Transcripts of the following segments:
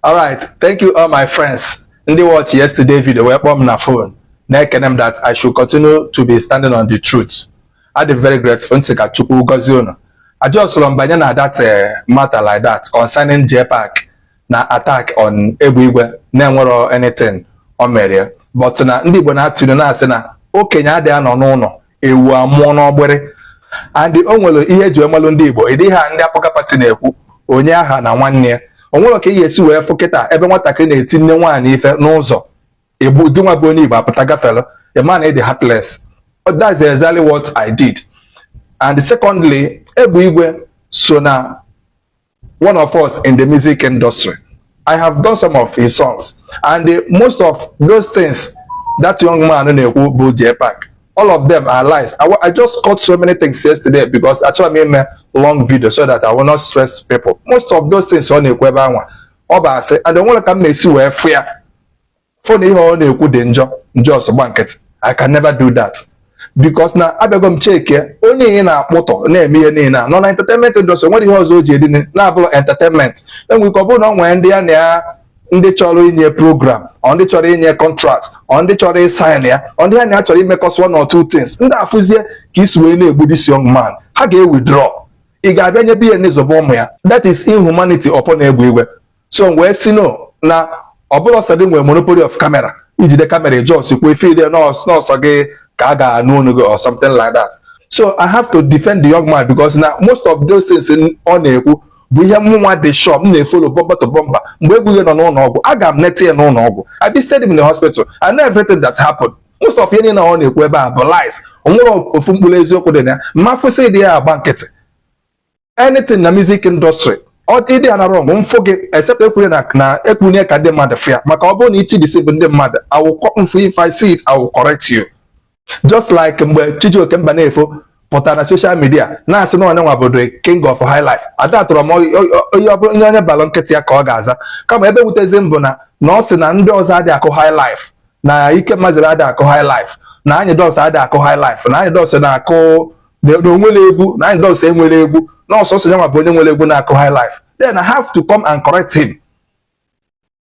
All right, thank you all my friends. Ndị watch yesterday video wee kpọọ m na phone na-ekene m that I should continue to be standing on the truth. I dey very grateful ntị ka Chukwu gọzie unu. I just sọrọ mbanye na that matter like that concerning Jpac na attack on Egbeigwe na-enwero anything o mere. But na ndị Igbo na-atụnụ na-asị na okenye adịghị anọ n'ụlọ ewu amụọ n'ọgbịrị. And o nwere ihe eji emelụ ndị Igbo ịdị ha ndị Apọga Party na-ekwu onye aha na nwanne ya. Onwere ka ihe esi wee fụ kịta ebe nwatakịrị na-eti nne nwaanyị ife n'ụzọ egbu gị nwa bụ onye Igbo apụta gafere a man is heartless. That's exactly what I did. And secondly, Egbeigwe so na one of us in the music industry. I have done some of his songs and most of those things that young man na-ekwu bụ Jpac, all of them are lies. I just cut so many things yesterday because actually I made a long video so that I will not stress people. Most of those things on the web and the one can make you wear fear. Funny how they could enjoy just banket. I can never do that. Because now I begum check here only in a motor name me na non entertainment industry when the also na entertainment. Then we go on when they are near ndị chọrọ inye program, on the chọrọ inye contract, on the chọrọ sign ya, on the actually make us one or two things. Ndị afụzie ka isi wee na-egbu this young man. Ha ga-withdraw. Ị ga-abịa nye biya n'ezọba ụmụ ya. That is inhumanity upon Egbeigwe. So wee si no na ọ bụrụ ọsọ gị nwere monopoly of camera. Ijide camera just kwe feel n'ọsọ gị ka a ga-anụ unu gị or something like that. So I have to defend the young man because now most of those things ọ na-ekwu bụ ihe mụnwa dị shop m na-efolo bomba to bomba mgbe Egbeigwe nọ n'ụlọ ọgwụ aga m nete ya n'ụlọ ọgwụ. I visited him in the hospital. I know everything that happened. Most of ihe niile ọ na-ekwu ebe a bụ lies. O nwere ofu mkpụrụ eziokwu dị na ya mmafụsị dị ya agba nkịtị. Anything na music industry ọ dị ya na wrong mfụ gị except ekwunye na ekwunye ka ndị mmadụ fịa maka ọ bụrụ na ichi disable ndị mmadụ I will come for you. If I see it I will correct you. Just like mgbe Chijioke Mbanefo pụtara na social media na-asị na onye nwa obodo king of high life ada tụrụ m onye balọ nkịtị ya ka ọ ga-aza kama ebe wutezi mbụ na ọ sị na ndị ọzọ adị akụ high life na Ike Maziri adị akụ high life na anyị dọs adị akụ high life na anyị dọs na-akụ n'onwere egwu na anyị dọs enwere egwu na ọsọsọ ya nwa bụ onye nwere egwu na-akụ high life. Then I have to come and correct him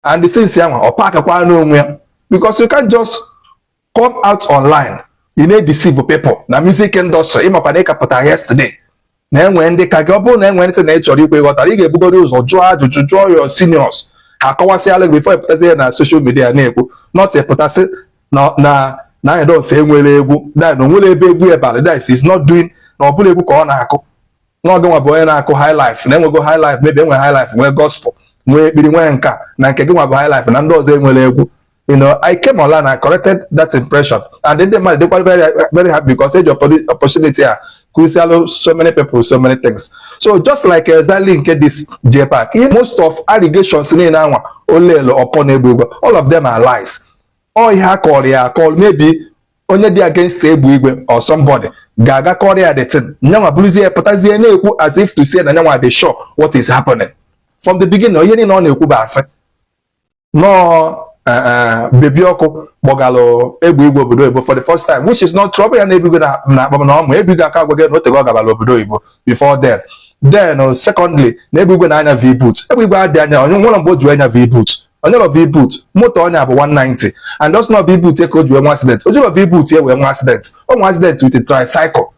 and the since ya nwa ọ pakakwa n'onwe ya because you can't just come out online. You need deceive people. Na music industry, ịmakwa na ịkapụta yesterday. Na enwe ndị ka gị ọ bụrụ na enwe ndị na-echọrọ ikwe ghọtara ị ga-ebugoro ụzọ jụọ ajụjụ jụọ your seniors. Ha akọwasịala gị before epụtasị na social media na-ekwu not epụtasị na anyị dọs enwere egwu that no nwere ebe egwu ebara that is not doing na ọ bụla egwu ka ọ na-akụ n'oge nwa bụ onye na-akụ high life na enwego high life maybe enwe high life nwee gospel nwee ekpiri nwee nka na nke gị nwa bụ high life na ndị ọzọ enwere egwu. You know, I came online and I corrected that impression, and then they were very happy because they had the opportunity to so many people, so many things. So just like exactly in this Jpac, most of allegations in now only upon Egbeigwe, all of them are lies. Or he call maybe only the against Egbeigwe or somebody. Gaga Korea the thing. Nyama bluesy potassium as if to say that now they sure what is happening from the beginning. You know, no. Baby ọkụ gbọgalụ Egbeigwe obodo Igbo for the first time, which is not trouble and Egbeigwe na akpọm na ọmụ Egbeigwe aka agwagị na otego ọ gabala obodo Igbo before then secondly na Egbeigwe na anya V-boot. Egbeigwe adị anya onye nwere mgbe o ji anya V-boot onye nọ V-boot moto onye bụ 190 and just not V-boot ka o ji nwe accident o ji nọ V-boot ya wee nwe accident o nwe accident with a tricycle.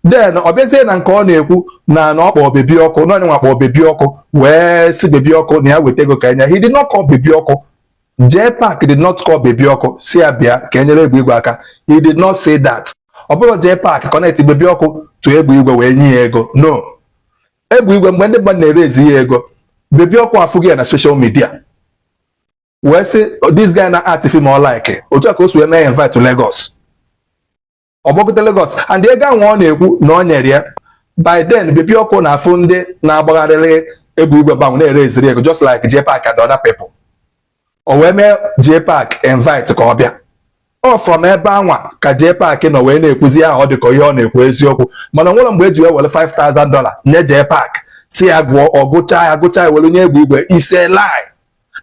Then obviously na nke ọ na-ekwu na ọkpọ bebi ọkụ na onye nwakpọ bebi ọkụ wee si bebi ọkụ na ya weta ego ka enye. He did not call bebi ọkụ. Jpac did not call bebi ọkụ si ya bịa ka enyere Egbeigwe aka. He did not say that. Ọ bụrụ Jpac connect bebi ọkụ to Egbeigwe wee nye ya ego. No. Egbeigwe mgbe ndị mmadụ na-erezi ya ego bebi ọkụ afụghị ya na social media wee sị this guy na art film ọ like otu a ka o si wee mee invite to Lagos. Obogote Lagos and ego ahụ ọ na-ekwu na ọ nyere ya by then bebi ọkụ na-afụ ndị na-agbagharịrị Egbeigwe bank na-ereziri ego just like Jpac and other people. O wee mee Jpac invite ka ọ bịa. Ọ from ebe anwa ka Jpac nọ wee na-ekwuzi ahụ ọ dịka ihe ọ na-ekwu eziokwu mana ọ nwere mgbe eji were $5,000 nye Jpac si ya gụọ ọgụcha were nye Egbeigwe. It's a lie.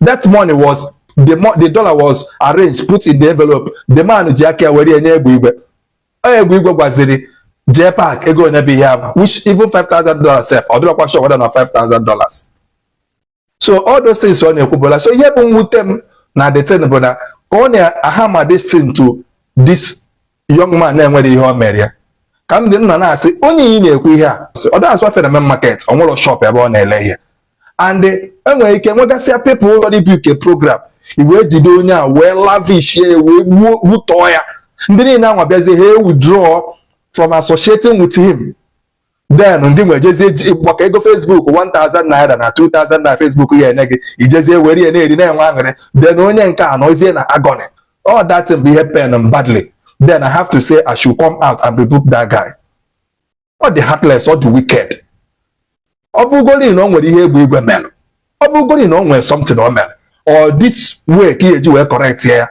That money was the dollar was arranged put in the envelope. The man ji aka were nye Egbeigwe. Egbeigwe gwaziri Jpac ego onye bụ ihe ahụ which even $5,000 self ọ dịrọkwa sure whether na $5,000. So all those things on your so yeah, with them now the thing about that on ahama this thing to this young man name where the home area. Come then na say only in a here. So that's what the market on one shop about LA. And anyway, you can see people already book a program. You will do now well lavish we toya. Then now hey withdraw from associating with him. Then on them just go Facebook 1,000 naira na 2,000 na Facebook here nege. You just say where you need then only can noisy na agony. All that be happen badly. Then I have to say I should come out and rebuke that guy. Or the heartless or the wicked. Obugoli no nwere ihe Egbeigwe melo. Obugoli no nwere something o melo. Or this way ka eji we correct ya.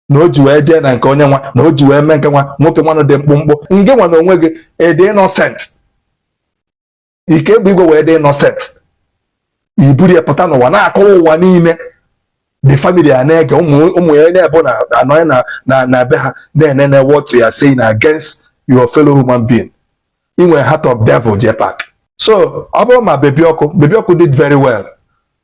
No ji we je na nke onye nwa, no ji we me nke nwa, nwoke nwa no de mkpumkpu. Nge nwa na onwe gị ede innocent. Ike Egbeigwe we de innocent. Iburi e pụta n'ụwa na-akọwa ụwa niile. The family are nege umu ya ebo na anoy na be ha na what you are saying against your fellow human being. In a heart of devil, Jpac. So, about my baby Oku did very well.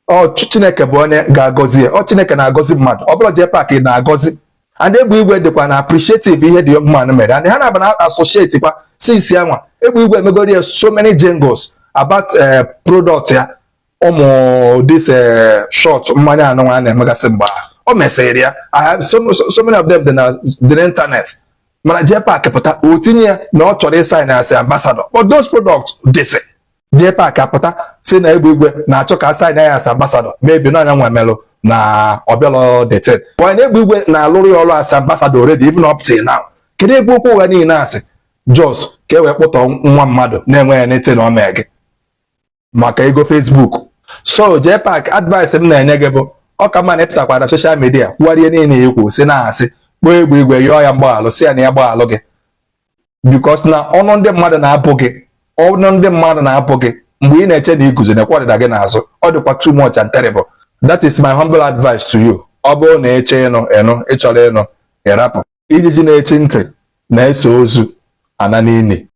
Oh, Chineke bone ga gozi. Oh, Chineke na gozi mad. Oblo Jpac na gozi. And Egbeigwe dey kwa na appreciative ihe the young man made. And they have an associate kwa since yanwa. Egbeigwe megori so many jingles about product ya. This short mmanya anu ane magasimba. O meseria. I have so many of them the internet. Mana Jpac pụta otinye na ọ chọrọ sign as ambassador. But those products they say Jpac pụta say na Egbeigwe na achọ ka sign as ambassador. Maybe na nwa melo na obialo dete. When Egbeigwe na alụrụ ọrụ as ambassador already even up till now. Kedu ebe okwu ụwa niile asị just ka we kpọtọ nwa mmadụ na-enwe anything o mee gị maka ego Facebook. So Jpac advice m na-enye gị bụ ọ ka mma na ịpụtakwa na social media kwuarie niile ekwu si na asị kpọọ Egbeigwe yọọ ya mgbaalụ si ya na ya gbaalụ gị because na ọnụ ndị mmadụ na-apụ gị mgbe ị na-eche na iguzo na kwọdịda gị n'azụ ọ dịkwa too much and terrible. That is my humble advice to you. Ọ bụrụ na eche ịchọrọ ịnụ ịrapụ ijiji na-echi ntị na-eso ozu ana niile.